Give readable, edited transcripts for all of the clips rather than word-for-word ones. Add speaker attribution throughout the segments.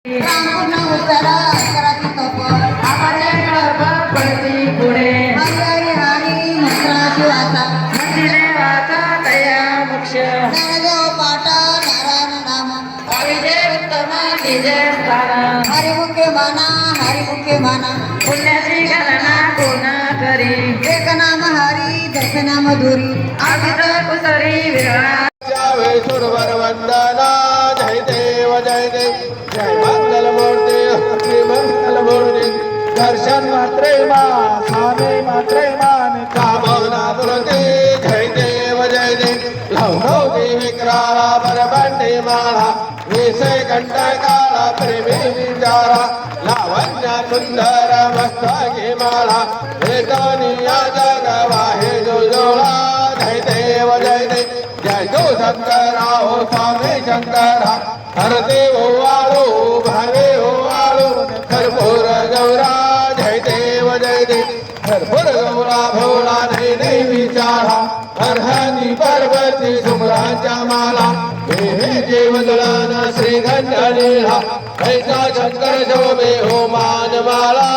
Speaker 1: रामपूर्ण उतारा कराची कपर
Speaker 2: आपाच्या कर्म पडती पुढे
Speaker 1: हरी हरी हरी मंत्राची वाचा
Speaker 2: मंदिरे वाचा तया मोक्ष
Speaker 1: ज्ञानदेव पाठ नारायण नाम
Speaker 2: अविजय उत्तम तिजे स्थान
Speaker 1: हरिमुखे माना
Speaker 2: पुण्याची गणना कोण करी
Speaker 1: एक नाम हरी दश नाम धुरी
Speaker 2: अभित कुसरी विरळा
Speaker 3: सुरवर वंदना जय देव जय मंगल मूर्ती श्री मंगल मूर्ती दर्शन मात्रे मा स्वामी मात्रे मान कामना मूर्ती जय देव लवनौती विक्राला परबंडी माळा विषय कंठ काळा प्रेमी विचारा लावण्य सुंदर मस्तकी माळा वेदनिया जगवा हे जोजोळा जय देव जय जो शंकरा हो स्वामी शंकरा हर देव वाळो भावे हो वाळो कर्पूर गौरा जय देव कर्पूर गौरा भोळा नाही विचारा हरहनी पार्वती सुमराच्या माला हे देव दळण श्री घंटलीला ऐसा शंकर शोभे हो मानमाला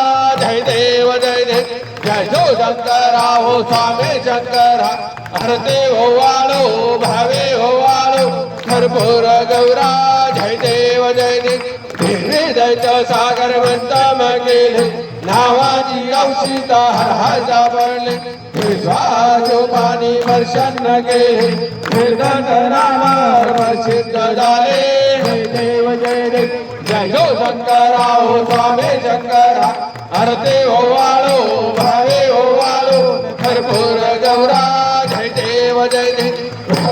Speaker 3: जय देव जय जो शंकरा हो स्वामी शंकरा हर देव वाळो भावे हो वाळो कर्पूर गौरा जय देव दैत्य सागर मंतम गेले नावाची औषिता हर हाजा पडले विश्वासो पाणी वर्षण गेले कीर्तन नामावर प्रसिद्ध झाले जय देव जय जो शंकरा हो स्वामी शंकरा हर देव वाळो भावे हो वाळो कर्पूर गौरा जय देव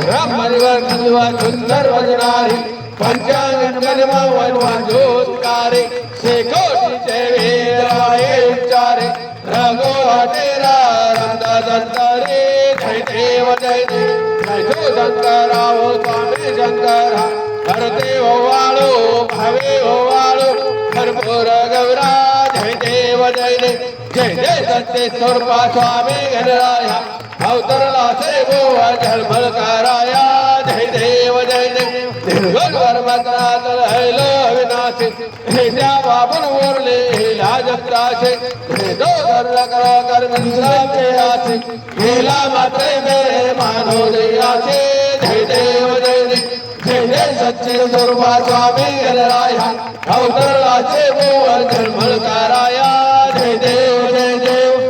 Speaker 3: ब्रह्मनिवा सुंदर वजनारी पंचांग जन्म वनवा जोत्कारे शेकोटीचे वेदाये उच्चारे रघो तेरा रंद दंतरे जय देव जय जो शंकरा हो स्वामी शंकरा हर देव वाळो भावे हो वाळो कर्पूर गौरा जय देव जय सत्य स्वरूपा स्वामी गणराया अवतरला से गोवा झलमल कराया जय देव निर्गुण वर्मकरातल हैलो विनाशे हे त्या बाबुन वरले लाज त्रासे हे दो धरला करा कर मित्राचे आसे गेला मात्रे मेरे मानो दयासे जय देव जय सच्चे स्वरूपा स्वामी गणराया अवतरला से गोवा झलमल कराया जय देव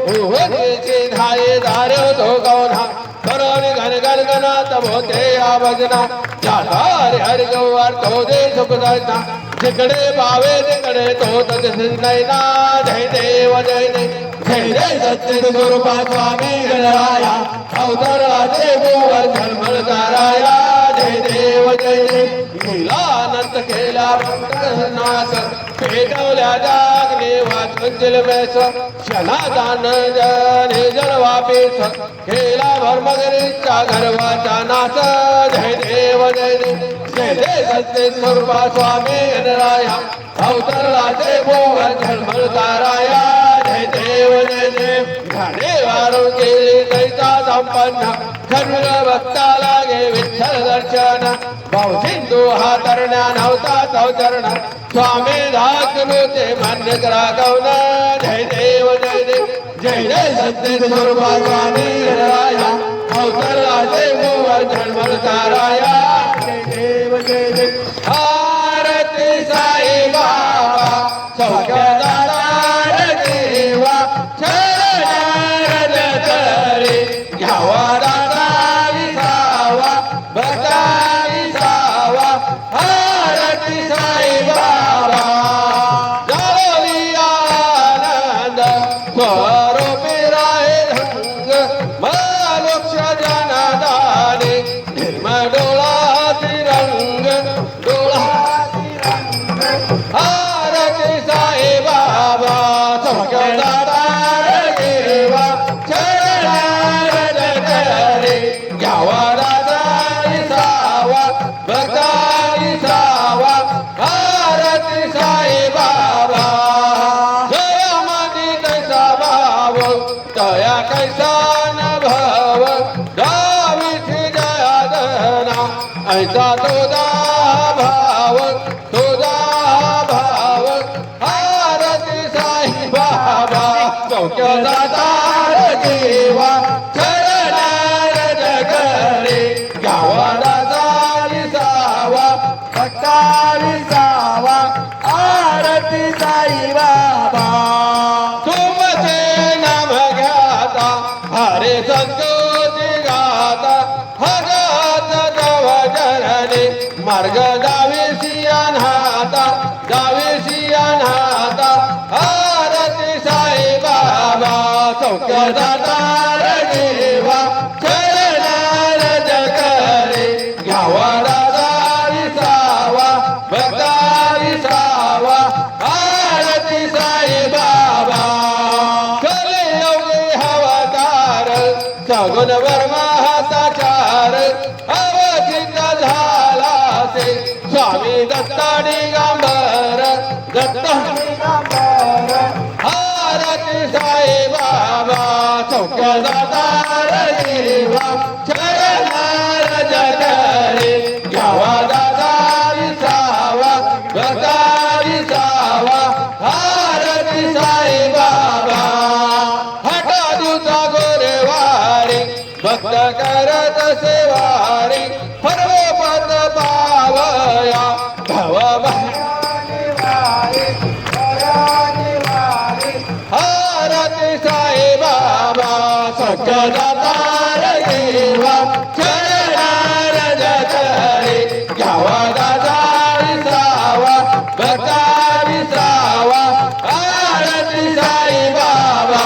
Speaker 3: भुवनेचे धाये धार्यो तो गौना करोनी घन घन गना तब होते आभजना जाता हरि गौर तो दे सुख दर्शना जिकडे भावे तिकडे तो तद नैना जय देव जय सच्चिद स्वरूपा स्वामी गणराया अवतराचे गोवर झलमल कराया जय देव लीलानंत केला नाश पेटवल्या जागने वाचुंजल मेस शनादान जने जलवापेस केला भरमगरीचा गर्वाचा नाश जय देव जय सत्य स्वरूपा स्वामी गणराया अवतरलाचे गोवर झलमल ताराया जय देव घाणे वारून गेले दैता संपन्न खरविल भक्ता लागे विठ्ठल दर्शन भाऊ सिंधू हा तरण्या नव्हता तो चरण स्वामी धाकनुते मान्य करा गौन जय देव जय सत्य स्वरूपा स्वामी गणराया अवतरलाचे गोवर झलमल ताराया जय देव आरती साई बाबा सौख्यदार देवा चरण करे घ्यावा दादा विसावा भक्ता विसावा आरती साई बाबा जाळवी आनंद स्वरूपी राहे रंग मोक्ष जनादाने निर्मळ डोळाची रंग डोळाची रंग आरती साई बाबा सौख्यदार देवा चरण करे घ्यावा दादा विसावा भक्ता विसावा आरती साई बाबा जय मनी कैसा भाव तया कैसा न भाव दाविची जयादना ऐसा तुझा भाव सौख्य दातार देवा चरणार जगरे घ्यावा दातारी सावा भक्तारी सावा आरती साई बाबा तुमचे नाम घ्याता हरे संतोषी गाता हगात तव जनने मार्ग दावेशी अनाथा दावेशी अनाथा आरती साई बाबा सौख्य दातार देवा चरणार जगरे घ्यावा दातारी सावा भक्तारी सावा आरती साई बाबा कलियुगी अवतार सगुण वर्मा साचार अवचित झाला से स्वामी दत्ता दिगंबर दत्ता दिगंबर आरती साई बाबा सौख्य दातार देवा चरणार जगरे घ्यावा दातारी सावा भक्तारी सावा आरती साई बाबा हटा दुचा गोरेवारी भक्त करत सेवारी पर्वपत पावया भव आरती साई बाबा सौख्य दातार देवा चरणार जगरे घ्यावा दातारी सावा भक्तारी सावा आरती साई बाबा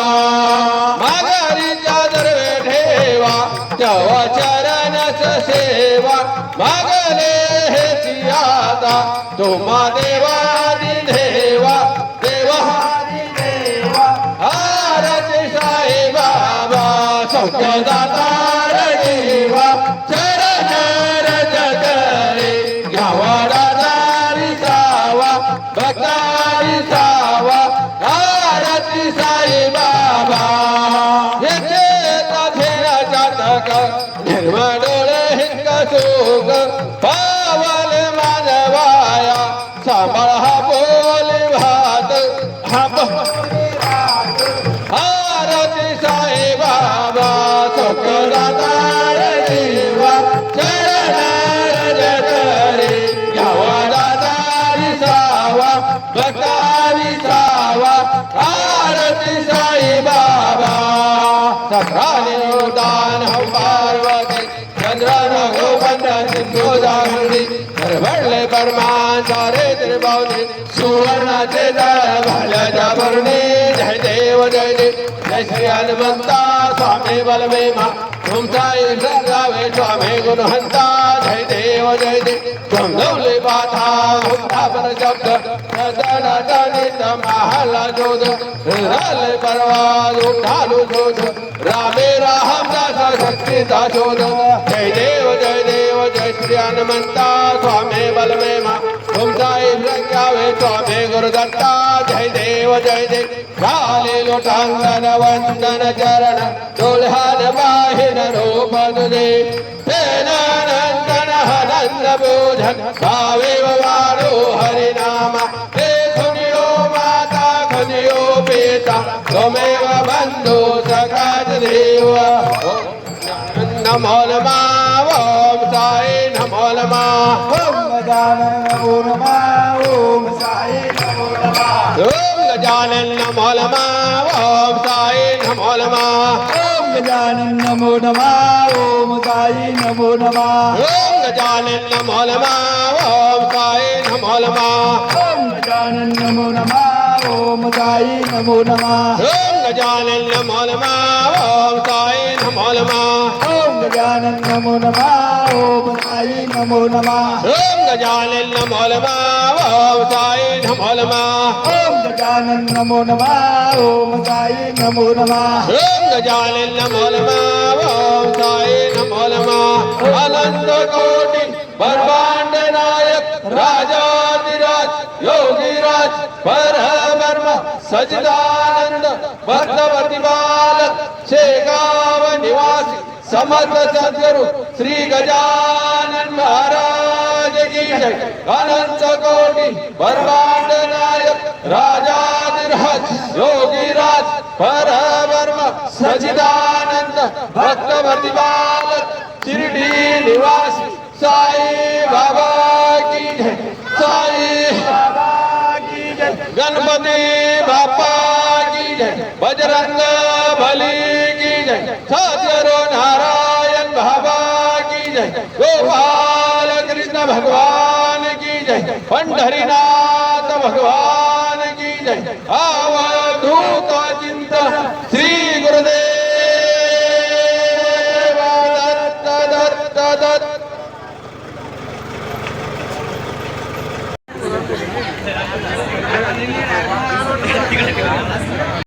Speaker 3: माघारीच्या दरवे ठेवा तेव्हा चरणच सेवा मागले हेची आता तुम्हा देवादी देवा देवादी देवा आरती साई बाबा सौख्य दातार देवा चरणार जगरे घ्यावा दातारी सावा भक्तारी सावा आरती साई बाबा येथे ताथेरा जातक निर्मळ डोळे हिंक सुख पावल मानवाया सांभाळ हा बोली भात हा आरती साई बाबा सौख्य दातार देवा चरणार जगरे घ्यावा दातारी सावा भक्तारी सावा आरती साई बाबा सत्राने दान हम पार्वती चंद्र गोपंड सिंधू जागृती भरभरले परमान सारे त्रिभावनी सुवर्णाचे दळ भाल्याच्या भरणी जय देव जय देव जय श्री हनुमंता स्वामी बलभीमा तुमचा गावे स्वामी गुणहंता जय देव जय देव समजवले पाथा मुक्ता पर शब्द नित महाला जोद हृदय परवाज उठालू शोध रामे रामदास शक्तीचा शोध जय देव जय श्री हनुमंता स्वामी बलभीमा तुमचा गावे स्वामी गुरुदत्ता जय देव झाले लोटांगण वंदन चरण डोळ्यान बाहिर रूप तुझे नंदन हनंद बोधन भावे वारो हरिनामा हे खुनियो माता खुनियो पिता त्वमेव बंधु सखात देव नमो नमः ओम साई नमो नमः
Speaker 4: ओम गजानन नमो नमः ओम साई नमो नमः
Speaker 3: ओम गजानन नमो नमः ओम साई नमो नमः
Speaker 4: ओम गजानन नमो नमः ओम साई नमो नमः
Speaker 3: ओम गजानन नमो नमः ओम साई नमो नमः
Speaker 4: ओम गजानन नमो नमः ओम साई नमो नमः
Speaker 3: ओम गजानन नमो नमः ओम साई नमो नमः
Speaker 4: ओम गजानन नमो नमः ओम साई नमो नमः
Speaker 3: ओम गजानन नमो नमः ओम साई नमो नमः
Speaker 4: ओम गजानन नमो नमः ओम साई नमो नमः
Speaker 3: ओम गजानन नमो नमः ओम साई नमो नमः अनंत कोटि ब्रह्मांड नायक राजाधिराज योगीराज परब्रह्म सच्चिदानंद भक्तवती बालक शेगाव निवासी समर्थ सद्गुरु श्री गजानन महाराज की जय अनंत कोटि ब्रह्मांड नायक राजाधिराज योगीराज परब्रह्म सच्चिदानंद भक्त प्रतिपाल शिर्डी निवासी साई बाबा की जय साई
Speaker 4: बाबा की जय
Speaker 3: गणपति बापा की जय बजरंग बली की जय सद्गुरु नारायण बाबा की जय गोपाल कृष्ण भगवान की जय पंढरीनाथ भगवान